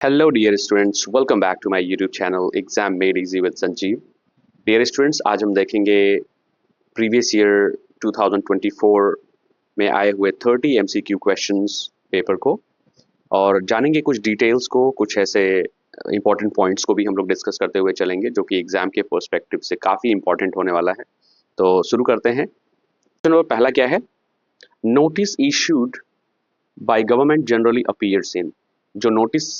Hello dear students, welcome back to my YouTube channel Exam Made Easy with Sanjeev. Dear students, आज हम देखेंगे previous year 2024 में आए हुए 30 MCQ क्वेश्चंस पेपर को और जानेंगे कुछ डिटेल्स को, कुछ ऐसे इंपॉर्टेंट पॉइंट्स को भी हम लोग डिस्कस करते हुए चलेंगे जो कि एग्जाम के पर्सपेक्टिव से काफ़ी इंपॉर्टेंट होने वाला है। तो शुरू करते हैं। क्वेश्चन नंबर पहला क्या है? Notice issued by government generally appears इन। जो नोटिस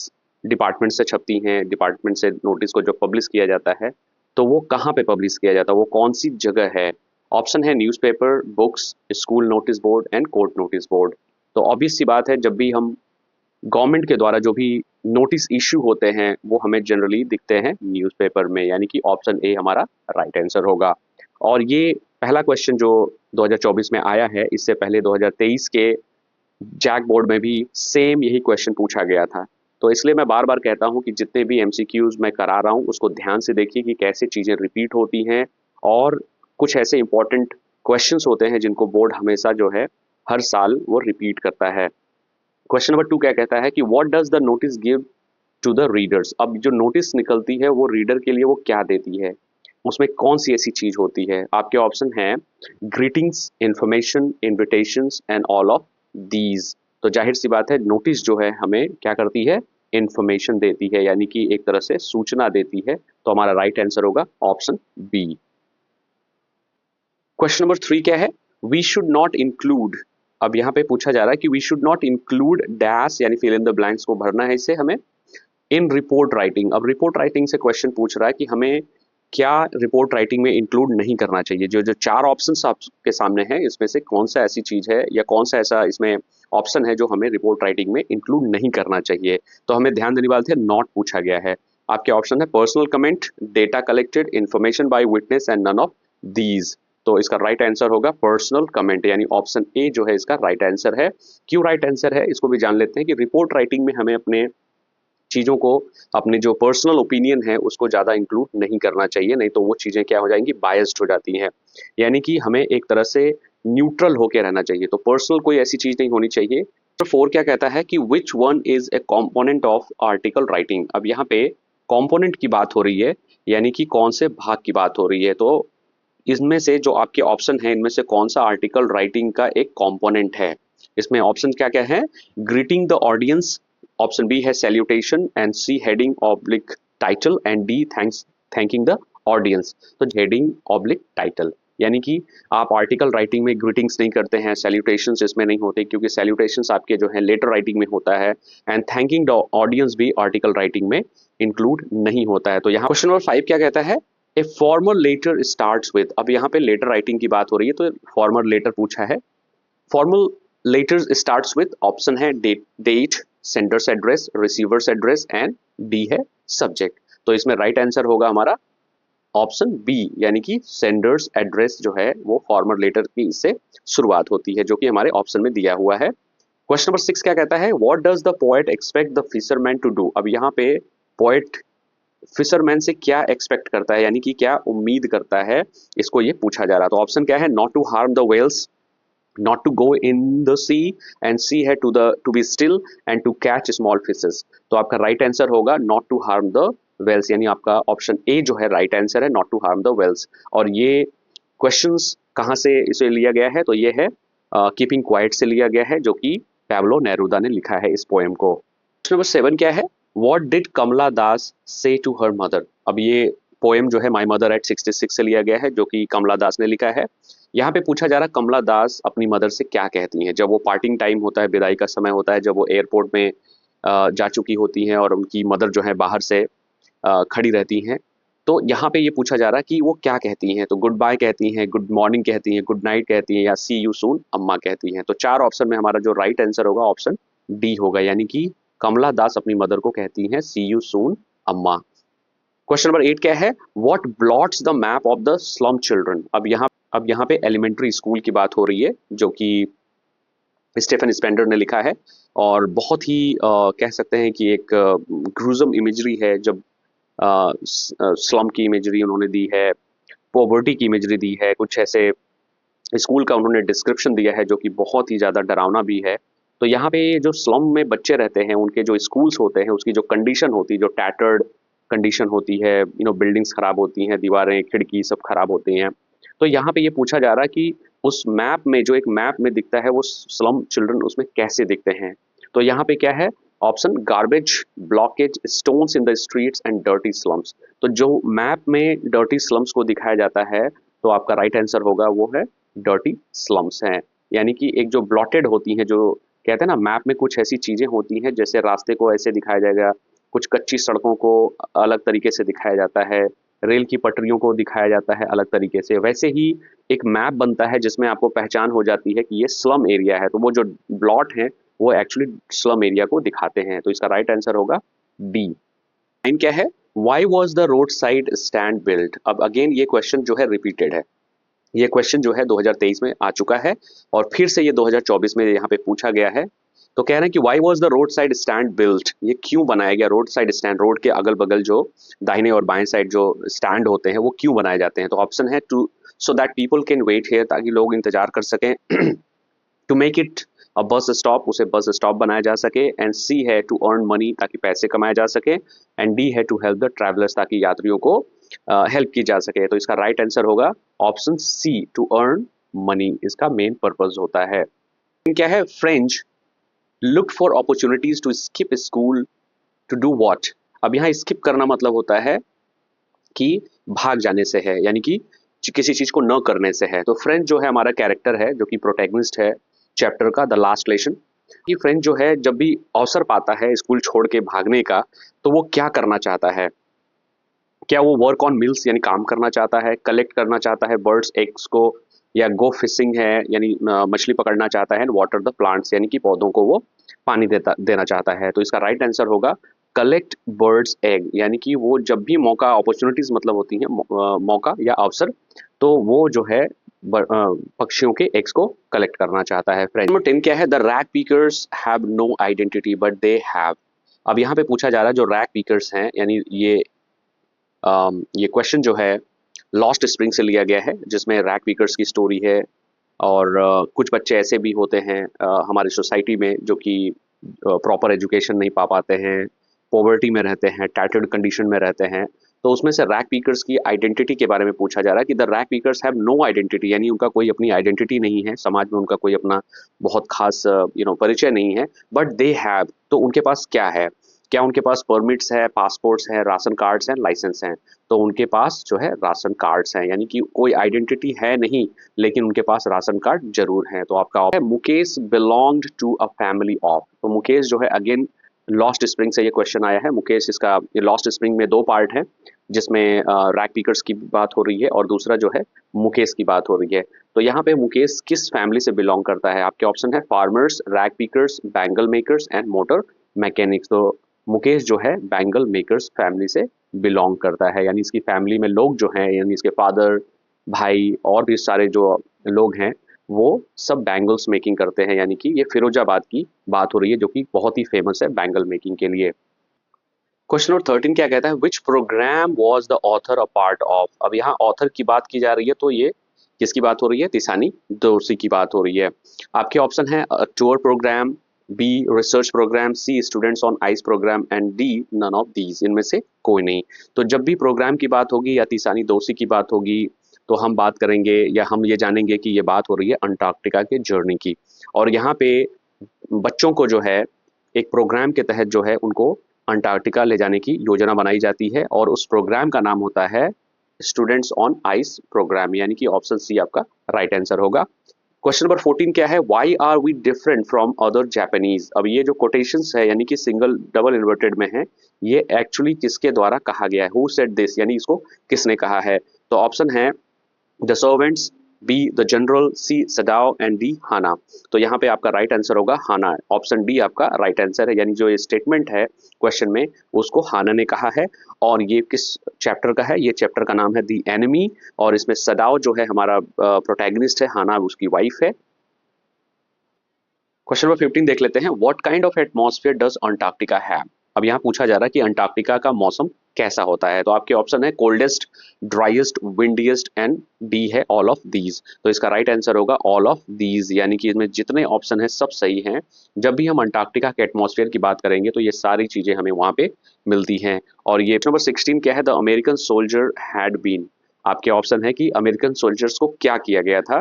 डिपार्टमेंट से छपती हैं, डिपार्टमेंट से नोटिस को जो पब्लिश किया जाता है तो वो कहाँ पे पब्लिश किया जाता है, वो कौन सी जगह है? ऑप्शन है newspaper, books, school notice board and court notice board. तो ऑब्वियस सी बात है, जब भी हम गवर्नमेंट के द्वारा जो भी नोटिस इशू होते हैं वो हमें जनरली दिखते हैं न्यूज़पेपर में, यानी कि ऑप्शन ए हमारा राइट आंसर होगा। और ये पहला क्वेश्चन जो 2024 में आया है, इससे पहले 2023 के जैक बोर्ड में भी सेम यही क्वेश्चन पूछा गया था। तो इसलिए मैं बार बार कहता हूं कि जितने भी एमसीक्यूज मैं करा रहा हूं उसको ध्यान से देखिए कि कैसे चीज़ें रिपीट होती हैं, और कुछ ऐसे इंपॉर्टेंट क्वेश्चंस होते हैं जिनको बोर्ड हमेशा जो है हर साल वो रिपीट करता है। क्वेश्चन नंबर 2 क्या कहता है कि what does the notice give to the readers. अब जो नोटिस निकलती है वो रीडर के लिए वो क्या देती है, उसमें कौन सी ऐसी चीज होती है? आपके ऑप्शन है greetings, information, invitations and all of these. तो जाहिर सी बात है, नोटिस जो है हमें क्या करती है? इंफॉर्मेशन देती है, यानी कि एक तरह से सूचना देती है। तो हमारा राइट आंसर होगा ऑप्शन बी। क्वेश्चन नंबर 3 क्या है? We should not include. अब यहाँ पे पूछा जा रहा है कि we should not include dash, यानी फिल इन द ब्लैंक्स को भरना है इसे हमें इन रिपोर्ट राइटिंग। अब रिपोर्ट राइटिंग से क्वेश्चन पूछ रहा है कि हमें क्या रिपोर्ट राइटिंग में इंक्लूड नहीं करना चाहिए। जो जो चार ऑप्शंस आपके सामने हैं, इसमें से कौन सा ऐसी चीज है या कौन सा ऐसा इसमें ऑप्शन है जो हमें रिपोर्ट राइटिंग में इंक्लूड नहीं करना चाहिए? तो हमें ध्यान देने वाले थे, नॉट पूछा गया है। आपके ऑप्शन है personal comment, data collected, information by witness and none of these. तो इसका राइट आंसर होगा पर्सनल कमेंट, यानी ऑप्शन ए जो है इसका राइट आंसर है। क्यों राइट आंसर है इसको भी जान लेते हैं कि रिपोर्ट राइटिंग में हमें अपने चीज़ों को, अपने जो पर्सनल ओपिनियन है उसको ज़्यादा इंक्लूड नहीं करना चाहिए, नहीं तो वो चीज़ें क्या हो जाएंगी? बायस्ड हो जाती हैं। यानी कि हमें एक तरह से न्यूट्रल होकर रहना चाहिए, तो पर्सनल कोई ऐसी चीज़ नहीं होनी चाहिए। तो 4 क्या कहता है कि which one is a component of article writing. अब यहाँ पे कॉम्पोनेंट की बात हो रही है, यानी कि कौन से भाग की बात हो रही है। तो इसमें से जो आपके ऑप्शन है, इनमें से कौन सा आर्टिकल राइटिंग का एक कॉम्पोनेंट है? इसमें ऑप्शन क्या क्या है? Greeting the audience, option B है salutation, and C heading oblique title, and D thanking the audience. तो हेडिंग ऑब्लिक टाइटल, यानी कि आप आर्टिकल राइटिंग में ग्रीटिंग्स नहीं करते हैं, सैल्यूटेशंस इसमें नहीं होते, क्योंकि सैल्यूटेशंस आपके जो है लेटर राइटिंग में होता है, एंड थैंकिंग द ऑडियंस भी आर्टिकल राइटिंग में इंक्लूड नहीं होता है। तो यहाँ क्वेश्चन नंबर 5 क्या कहता है? A formal letter starts with. अब यहाँ पे लेटर राइटिंग की बात हो रही है, तो फॉर्मल लेटर पूछा है। Formal letters starts with, option है date, sender's address, receiver's address and D है सब्जेक्ट। तो इसमें राइट आंसर होगा हमारा ऑप्शन बी, यानी कि सेंडर्स एड्रेस जो है वो फॉर्मल लेटर की इससे शुरुआत होती है, जो कि हमारे ऑप्शन में दिया हुआ है। क्वेश्चन नंबर 6 क्या कहता है? What does the poet expect the fisherman to do. अब यहाँ पे पोएट फिशरमैन से क्या एक्सपेक्ट करता है, यानी कि क्या उम्मीद करता है, इसको ये पूछा जा रहा है। तो ऑप्शन क्या है? Not to harm the whales, not to go in the sea, and sea है to be still and to catch small fishes। तो आपका राइट आंसर होगा not to harm the whales, यानी आपका ऑप्शन ए जो है राइट आंसर है, not to harm the whales। और ये क्वेश्चंस कहाँ से इसे लिया गया है? तो ये है कीपिंग क्वाइट से लिया गया है, जो कि पैब्लो नेरूदा ने लिखा है इस पोएम को। क्वेश्चन नंबर 7 क्या है? व्हाट डिड कमला दास से टू हर मदर। अब ये पोएम जो है माई मदर एट 66 से लिया गया है, जो कि कमला दास ने लिखा है। यहाँ पे पूछा जा रहा है कमला दास अपनी मदर से क्या कहती हैं जब वो पार्टिंग टाइम होता है, विदाई का समय होता है, जब वो एयरपोर्ट में जा चुकी होती हैं और उनकी मदर जो है बाहर से खड़ी रहती हैं। तो यहाँ पे ये पूछा जा रहा है कि वो क्या कहती हैं। तो गुड बाय कहती हैं, गुड मॉर्निंग कहती हैं, गुड नाइट कहती हैं, या सी यू सून अम्मा कहती हैं। तो चार ऑप्शन में हमारा जो राइट आंसर होगा ऑप्शन डी होगा, यानी कि कमला दास अपनी मदर को कहती हैं सी यू सून अम्मा। क्वेश्चन नंबर 8 क्या है? What blots the map of the slum children. अब यहाँ पे एलिमेंट्री स्कूल की बात हो रही है, जो कि स्टेफन स्पेंडर ने लिखा है, और बहुत ही कह सकते हैं कि एक ग्रूजम इमेजरी है। जब स्लम की इमेजरी उन्होंने दी है, पॉवर्टी की इमेजरी दी है, कुछ ऐसे स्कूल का उन्होंने डिस्क्रिप्शन दिया है जो कि बहुत ही ज़्यादा डरावना भी है। तो यहाँ पे जो स्लम में बच्चे रहते हैं, उनके जो स्कूल्स होते हैं, उसकी जो कंडीशन होती है, जो टैटर्ड कंडीशन होती है, बिल्डिंग्स खराब होती हैं, दीवारें खिड़की सब खराब होती हैं। तो यहाँ पे ये पूछा जा रहा है कि उस मैप में, जो एक मैप में दिखता है, वो स्लम चिल्ड्रन उसमें कैसे दिखते हैं। तो यहाँ पे क्या है option, garbage, blockage, stones in the streets and dirty slums. तो जो मैप में डर्टी स्लम्स को दिखाया जाता है, तो आपका राइट आंसर होगा वो है डर्टी स्लम्स हैं। यानी कि एक जो ब्लॉटेड होती हैं, जो कहते हैं ना मैप में कुछ ऐसी चीजें होती हैं, जैसे रास्ते को ऐसे दिखाया जाएगा, कुछ कच्ची सड़कों को अलग तरीके से दिखाया जाता है, रेल की पटरियों को दिखाया जाता है अलग तरीके से, वैसे ही एक मैप बनता है जिसमें आपको पहचान हो जाती है कि ये स्लम एरिया है। तो वो जो ब्लॉट है वो एक्चुअली स्लम एरिया को दिखाते हैं। तो इसका राइट आंसर होगा डी। नाइन क्या है, why was the road side stand built. अब अगेन ये क्वेश्चन जो है रिपीटेड है, ये क्वेश्चन जो है 2023 में आ चुका है और फिर से ये 2024 में यहाँ पे पूछा गया है। तो कह रहे हैं कि why was the road side stand built, ये क्यों बनाया गया रोड साइड स्टैंड, रोड के अगल बगल जो दाहिने और बाएं साइड जो स्टैंड होते हैं वो क्यों बनाए जाते हैं। तो ऑप्शन है two, so that people can wait here, ताकि लोग इंतजार कर सकें। To make it a bus stop, उसे बस स्टॉप बनाया जा सके। एंड सी है टू अर्न मनी, ताकि पैसे कमाए जा सके। एंड डी है टू हेल्प द ट्रैवलर्स, ताकि यात्रियों को हेल्प की जा सके। तो इसका राइट आंसर होगा option C, to earn money, इसका मेन पर्पज होता है। क्या है, French look for opportunities to skip school to do what. अब यहाँ स्किप करना मतलब होता है कि भाग जाने से है, यानी कि किसी चीज को न करने से है। तो फ्रेंच जो है हमारा कैरेक्टर है, जो कि प्रोटैगनिस्ट है चैप्टर का द लास्ट लेसन, कि फ्रेंच जो है जब भी अवसर पाता है स्कूल छोड़ के भागने का, तो वो क्या करना चाहता है। क्या वो वर्क ऑन मिल्स यानी काम करना चाहता है, कलेक्ट करना चाहता है बर्ड्स एग्स को, या गो फिशिंग है यानी मछली पकड़ना चाहता है, वाटर द प्लांट्स यानी कि पौधों को वो पानी देना चाहता है। तो इसका राइट आंसर होगा कलेक्ट बर्ड्स एग, यानी कि वो जब भी मौका, अपॉर्चुनिटीज मतलब होती है मौका या अवसर, तो वो जो है पक्षियों के एग्स को कलेक्ट करना चाहता है। फ्रेंड नंबर 10 क्या है, the rag pickers have no identity but they have. अब यहाँ पे पूछा जा रहा है जो रैग पीकर्स हैं, यानी ये क्वेश्चन जो है लॉस्ट स्प्रिंग से लिया गया है, जिसमें रैग पीकर्स की स्टोरी है। और कुछ बच्चे ऐसे भी होते हैं हमारी सोसाइटी में जो कि प्रॉपर एजुकेशन नहीं पा पाते हैं, पॉवर्टी में रहते हैं, टैटर्ड कंडीशन में रहते हैं। तो उसमें से रैग पीकर्स की आइडेंटिटी के बारे में पूछा जा रहा है कि the rag pickers have no identity, यानी उनका कोई अपनी आइडेंटिटी नहीं है, समाज में उनका कोई अपना बहुत खास परिचय नहीं है। बट दे हैव, तो उनके पास क्या है, क्या उनके पास परमिट्स है, पासपोर्ट्स है, राशन कार्ड्स हैं, लाइसेंस हैं। तो उनके पास जो है राशन कार्ड्स हैं, यानी कि कोई आइडेंटिटी है नहीं, लेकिन उनके पास राशन कार्ड जरूर है। तो आपका है Mukesh belonged to a family of. तो मुकेश जो है अगेन लॉस्ट स्प्रिंग से ये क्वेश्चन आया है। मुकेश, इसका लॉस्ट स्प्रिंग में दो पार्ट है, जिसमें रैग पीकर्स की बात हो रही है और दूसरा जो है मुकेश की बात हो रही है। तो यहाँ पे मुकेश किस फैमिली से बिलोंग करता है, आपके ऑप्शन है farmers, rag pickers, bangle makers and motor mechanics. तो मुकेश जो है बैंगल मेकर्स फैमिली से बिलोंग करता है, यानी इसकी फैमिली में लोग जो हैं, यानी इसके फादर, भाई और भी सारे जो लोग हैं, वो सब बैंगल्स मेकिंग करते हैं। यानी कि ये फिरोजाबाद की बात हो रही है, जो कि बहुत ही फेमस है बैंगल मेकिंग के लिए। क्वेश्चन नंबर 13 क्या कहता है, विच programme was the author a part of. अब यहाँ ऑथर की बात की जा रही है, तो ये किसकी बात हो रही है, तिसानी दोरसी की बात हो रही है। आपके ऑप्शन है tour programme, B research programme, C students on ice programme and D none of these, इनमें से कोई नहीं। तो जब भी प्रोग्राम की बात होगी या तिसानी दोरसी की बात होगी, तो हम बात करेंगे या हम ये जानेंगे कि ये बात हो रही है अंटार्कटिका के जर्नी की। और यहाँ पे बच्चों को जो है एक प्रोग्राम के तहत जो है उनको अंटार्कटिका ले जाने की योजना बनाई जाती है, और उस प्रोग्राम का नाम होता है स्टूडेंट्स ऑन आइस प्रोग्राम, यानी कि ऑप्शन सी आपका राइट आंसर होगा। क्वेश्चन नंबर 14 क्या है, why are we different from other Japanese. अब ये जो कोटेशंस है, यानी कि सिंगल डबल इन्वर्टेड में है, ये एक्चुअली किसके द्वारा कहा गया है, हु सेड दिस, यानी इसको किसने कहा है। तो ऑप्शन है the servants, B the general, C Sadao and D Hana. तो यहाँ पे आपका राइट आंसर होगा हाना, ऑप्शन डी आपका राइट आंसर है। यानी जो ये स्टेटमेंट है क्वेश्चन में, उसको हाना ने कहा है। और ये किस चैप्टर का है, ये चैप्टर का नाम है द एनिमी, और इसमें सडाओ जो है हमारा प्रोटैगनिस्ट है, हाना उसकी वाइफ है। क्वेश्चन नंबर 15 देख लेते हैं, what kind of atmosphere does Antarctica have. अब यहाँ पूछा जा रहा है कि अंटार्कटिका का मौसम कैसा होता है? तो आपके ऑप्शन है कोल्डेस्ट, ड्राइएस्ट, विंडिएस्ट एंड डी है ऑल ऑफ दीज। तो इसका राइट आंसर होगा ऑल ऑफ दीज, यानी कि इसमें जितने ऑप्शन है सब सही हैं। जब भी हम अंटार्कटिका के एटमॉस्फेयर की बात करेंगे तो ये सारी चीजें हमें वहां पे मिलती हैं। और ये नंबर 16 क्या है? The American soldier had been. आपके ऑप्शन है कि अमेरिकन सोल्जर्स को क्या किया गया था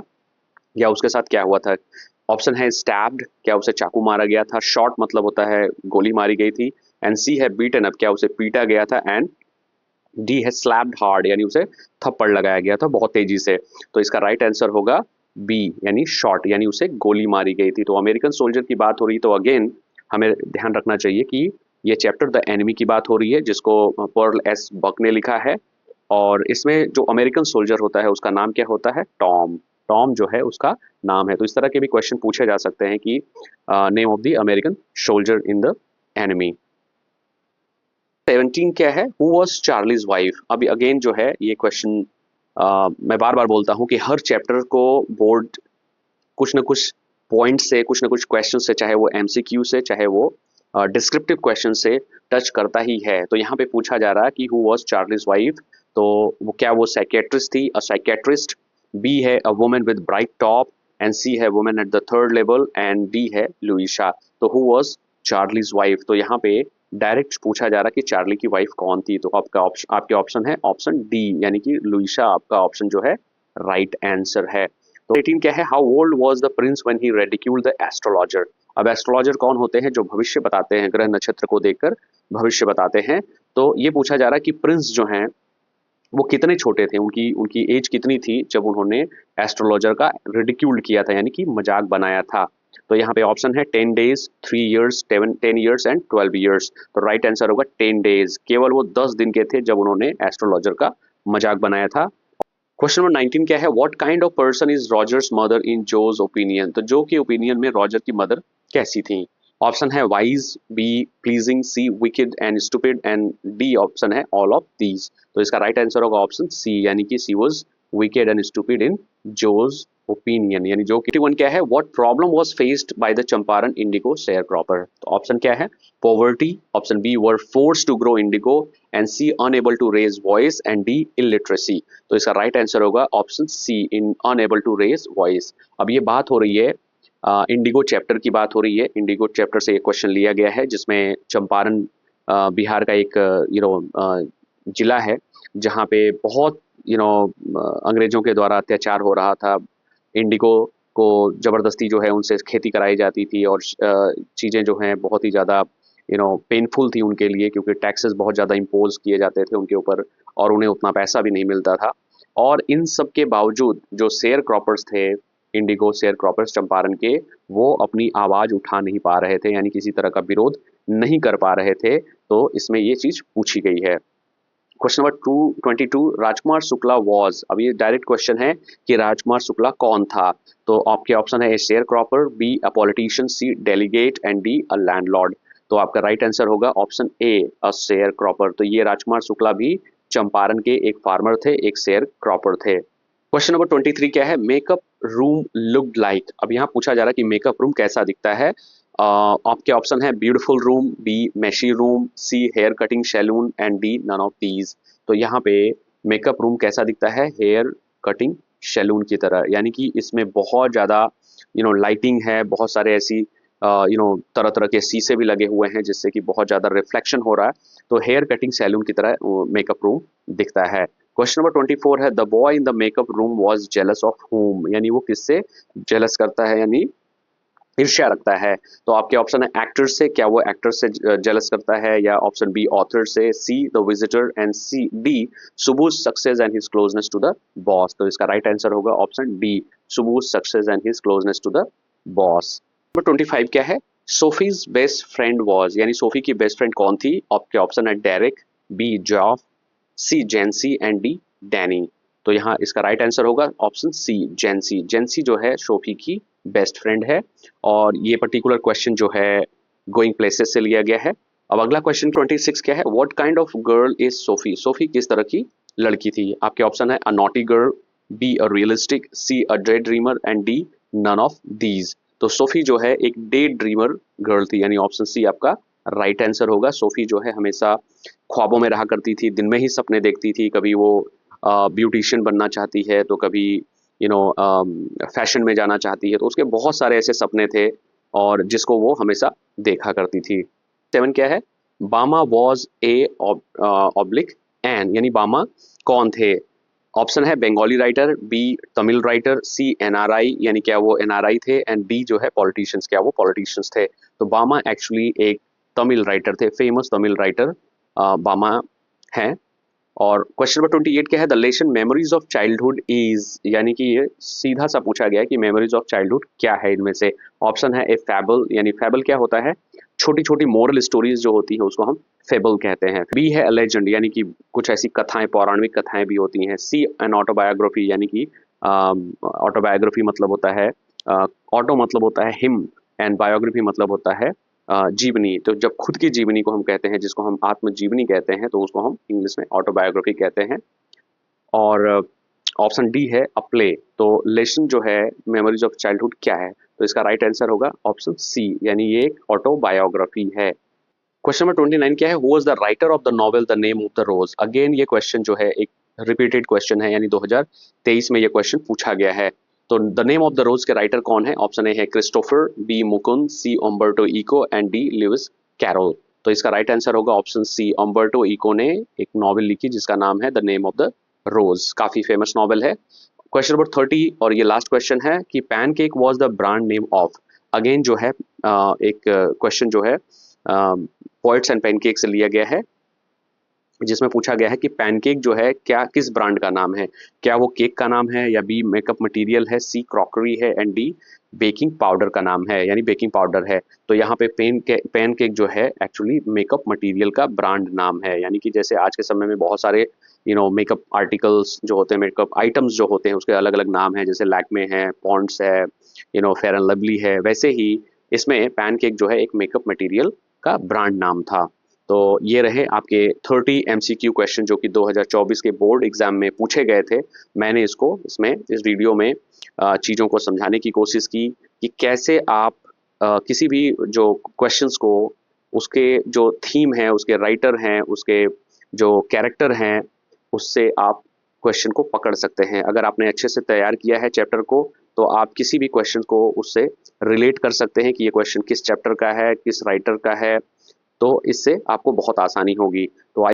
या उसके साथ क्या हुआ था। ऑप्शन है स्टैब्ड, क्या उसे चाकू मारा गया था। शॉट मतलब होता है गोली मारी गई थी। एंड सी है बीटन अप, क्या उसे पीटा गया था। एंड डी है स्लैप्ड हार्ड, यानी उसे थप्पड़ लगाया गया था बहुत तेजी से। तो इसका राइट आंसर होगा बी, यानी शॉट, यानी उसे गोली मारी गई थी। तो अमेरिकन सोल्जर की बात हो रही, तो अगेन हमें ध्यान रखना चाहिए कि ये चैप्टर द एनिमी की बात हो रही है, जिसको पर्ल एस बक ने लिखा है। और इसमें जो अमेरिकन सोल्जर होता है उसका नाम क्या होता है? टॉम। टॉम जो है उसका नाम है। तो इस तरह के भी क्वेश्चन पूछे जा सकते हैं कि name of the American soldier in the enemy. 17 क्या है? Who was Charlie's wife. अभी अगेन जो है ये क्वेश्चन मैं बार बार बोलता हूँ कि हर चैप्टर को बोर्ड कुछ ना कुछ पॉइंट से, कुछ ना कुछ क्वेश्चन से, चाहे वो एमसीक्यू से, चाहे वो डिस्क्रिप्टिव क्वेश्चन से टच करता ही है। तो यहाँ पे पूछा जा रहा है कि हु वॉज चार्लीज वाइफ। तो वो क्या वो साइकेट्रिस्ट थी? अ साइकेट्रिस्ट। बी है a woman with bright top. And C है woman at the third level. And D है लुइशा। तो हु वॉज चार्लीज वाइफ? तो यहाँ पे डायरेक्ट पूछा जा रहा है कि चार्ली की वाइफ कौन थी। तो आपका ऑप्शन, आपके ऑप्शन है ऑप्शन डी, यानी कि लुइशा आपका ऑप्शन जो है राइट आंसर है। तो 18 क्या है? How old was the Prince when he ridiculed the astrologer. अब एस्ट्रोलॉजर कौन होते हैं? जो भविष्य बताते हैं, ग्रह नक्षत्र को देखकर भविष्य बताते हैं। तो ये पूछा जा रहा है कि प्रिंस जो हैं वो कितने छोटे थे, उनकी उनकी एज कितनी थी जब उन्होंने एस्ट्रोलॉजर का रिडिक्यूल्ड किया था, यानी कि मजाक बनाया था। तो यहाँ पे ऑप्शन है 10 days, 3 years, 10 years and 12 years. तो राइट आंसर होगा 10 डेज। केवल वो 10 दिन के थे जब उन्होंने एस्ट्रोलॉजर का मजाक बनाया था। क्वेश्चन नंबर 19 क्या है? What kind of person is Roger's mother in Jo's opinion. तो जो के ओपिनियन में रॉजर की मदर कैसी थी? ऑप्शन है wise, B pleasing, C wicked and stupid and D option है ऑल ऑफ दीज। तो इसका राइट आंसर होगा ऑप्शन सी, यानी कि C was wicked and stupid in Jo's opinion. यानी जो 81 क्या है? What problem was faced by the Champaran indigo share cropper. तो ऑप्शन क्या है? Poverty. Option B were force to grow indigo. And C unable to raise voice. And D illiteracy. तो इसका right answer होगा option C, in unable to raise voice. अब ये बात हो रही है इंडिगो चैप्टर की बात हो रही है। इंडिगो चैप्टर से ये क्वेश्चन लिया गया है, जिसमें चंपारण बिहार का एक जिला है जहाँ पे बहुत अंग्रेजों के द्वारा अत्याचार हो रहा था। इंडिगो को जबरदस्ती जो है उनसे खेती कराई जाती थी, और चीज़ें जो हैं बहुत ही ज़्यादा पेनफुल थी उनके लिए, क्योंकि टैक्सेस बहुत ज़्यादा इम्पोज किए जाते थे उनके ऊपर और उन्हें उतना पैसा भी नहीं मिलता था। और इन सब के बावजूद जो शेयर क्रॉपर्स थे, इंडिगो शेयर क्रॉपर्स चंपारण के, वो अपनी आवाज़ उठा नहीं पा रहे थे, यानी किसी तरह का विरोध नहीं कर पा रहे थे। तो इसमें ये चीज़ पूछी गई है। Question number 22, Rajkumar Shukla was. अब ये डायरेक्ट क्वेश्चन है कि राजकुमार शुक्ला कौन था। तो आपके ऑप्शन है A share cropper, B a politician, C delegate and D a landlord. तो आपका राइट आंसर होगा option A a share cropper. तो ये राजकुमार शुक्ला भी चंपारण के एक फार्मर थे, एक शेयर क्रॉपर थे। क्वेश्चन नंबर 23 क्या है? Makeup room looked like. अब यहाँ पूछा जा रहा है कि मेकअप रूम कैसा दिखता है। आपके ऑप्शन है beautiful room, B messy room, C hair cutting salon and D none of these. तो यहाँ पे मेकअप रूम कैसा दिखता है? हेयर कटिंग सैलून की तरह, यानी कि इसमें बहुत ज़्यादा लाइटिंग है, बहुत सारे ऐसी तरह तरह के शीशे भी लगे हुए हैं जिससे कि बहुत ज़्यादा रिफ्लेक्शन हो रहा है। तो हेयर कटिंग सैलून की तरह मेकअप रूम दिखता है। क्वेश्चन नंबर 24 है the boy in the makeup room was jealous of home. यानी वो किससे जेलस करता है, यानी ईर्ष्या रखता है। तो आपके ऑप्शन है एक्टर से, क्या वो एक्टर से जेलस करता है, या ऑप्शन बी ऑथर से, C the visitor and C D Subu success and his closeness to the boss. तो इसका राइट आंसर होगा option D, Subu success and his closeness to the boss. Number 25 क्या है? Sophie's best friend was. यानी Sophie की best friend कौन थी? आपके ऑप्शन है Derek, B Geoff, C Jency and D Danny. तो यहाँ इसका राइट आंसर होगा ऑप्शन सी जेंसी। जेंसी जो है सोफी की बेस्ट फ्रेंड है। और ये पर्टिकुलर क्वेश्चन जो है गोइंग प्लेसेस से लिया गया है। अब अगला क्वेश्चन 26 क्या है? What kind of girl is Sophie. Sophie किस तरह की लड़की थी? आपके ऑप्शन है A naughty girl, B a realistic, C a day dreamer and D none of these. तो सोफी जो है एक डे ड्रीमर गर्ल थी, यानी ऑप्शन सी आपका राइट आंसर होगा। सोफी जो है हमेशा ख्वाबों में रहा करती थी, दिन में ही सपने देखती थी, कभी वो ब्यूटिशियन बनना चाहती है, तो कभी फैशन में जाना चाहती है, तो उसके बहुत सारे ऐसे सपने थे और जिसको वो हमेशा देखा करती थी। 7 क्या है? बामा वॉज ए ऑब्लिक एन, यानी बामा कौन थे? ऑप्शन है Bengali writer, B Tamil writer, C NRI, यानी क्या वो एनआरआई थे, एंड डी जो है पॉलिटिशियंस, क्या वो पॉलिटिशियंस थे? तो बामा एक्चुअली एक तमिल राइटर थे, फेमस तमिल राइटर बामा हैं। और क्वेश्चन नंबर 28 क्या है? The lesson memories of childhood is, यानी कि ये सीधा सा पूछा गया है कि मेमोरीज ऑफ चाइल्डहुड क्या है इनमें से? ऑप्शन है ए फैबल, यानी फैबल क्या होता है? छोटी छोटी मोरल स्टोरीज जो होती है उसको हम फेबल कहते हैं। बी है लेजेंड, यानी कि कुछ ऐसी कथाएं, पौराणिक कथाएं भी होती हैं। सी एन ऑटोबायोग्राफी, यानी कि ऑटोबायोग्राफी मतलब होता है, ऑटो मतलब होता है हिम, एंड बायोग्राफी मतलब होता है जीवनी। तो जब खुद की जीवनी को हम कहते हैं, जिसको हम आत्मजीवनी कहते हैं, तो उसको हम इंग्लिश में ऑटोबायोग्राफी कहते हैं। और ऑप्शन डी है अ प्ले। तो लेसन जो है मेमोरीज ऑफ चाइल्डहुड क्या है? तो इसका राइट आंसर होगा ऑप्शन सी, यानी ये एक ऑटोबायोग्राफी है। क्वेश्चन नंबर 29 क्या है? Who was the writer of the novel the name of the rose? Again ये क्वेश्चन जो है एक रिपीटेड क्वेश्चन है, यानी 2023 में ये क्वेश्चन पूछा गया है। तो the name of the rose के राइटर कौन है? ऑप्शन ए है Christopher, B Mukund, C Umberto Eco, and D Lewis Carroll. तो इसका राइट आंसर होगा ऑप्शन सी, उम्बर्टो इको ने एक नॉवेल लिखी जिसका नाम है the name of the rose, काफी फेमस नॉवेल है। क्वेश्चन नंबर 30 और ये लास्ट क्वेश्चन है कि pancake was the brand name of. Again जो है एक क्वेश्चन जो है पोएट्स एंड पैनकेक से लिया गया है, जिसमें पूछा गया है कि पैनकेक जो है क्या किस ब्रांड का नाम है? क्या वो केक का नाम है, या बी मेकअप मटेरियल है, सी क्रॉकरी है, एंड डी बेकिंग पाउडर का नाम है, यानी बेकिंग पाउडर है? तो यहाँ पे पैनकेक जो है एक्चुअली मेकअप मटेरियल का ब्रांड नाम है। यानी कि जैसे आज के समय में बहुत सारे मेकअप आर्टिकल्स जो होते हैं, मेकअप आइटम्स जो होते हैं, उसके अलग अलग नाम है, जैसे लैक्मे है, पॉन्ड्स है, फेयर एंड लवली है, वैसे ही इसमें पैनकेक जो है एक मेकअप मटेरियल का ब्रांड नाम था। तो ये रहे आपके 30 एमसीक्यू क्वेश्चन जो कि 2024 के बोर्ड एग्जाम में पूछे गए थे। मैंने इसको इस वीडियो में चीज़ों को समझाने की कोशिश की कि कैसे आप किसी भी जो क्वेश्चंस को, उसके जो थीम है, उसके राइटर हैं, उसके जो कैरेक्टर हैं, उससे आप क्वेश्चन को पकड़ सकते हैं। अगर आपने अच्छे से तैयार किया है चैप्टर को, तो आप किसी भी क्वेश्चन को उससे रिलेट कर सकते हैं कि ये क्वेश्चन किस चैप्टर का है, किस राइटर का है। तो इससे आपको बहुत आसानी होगी। तो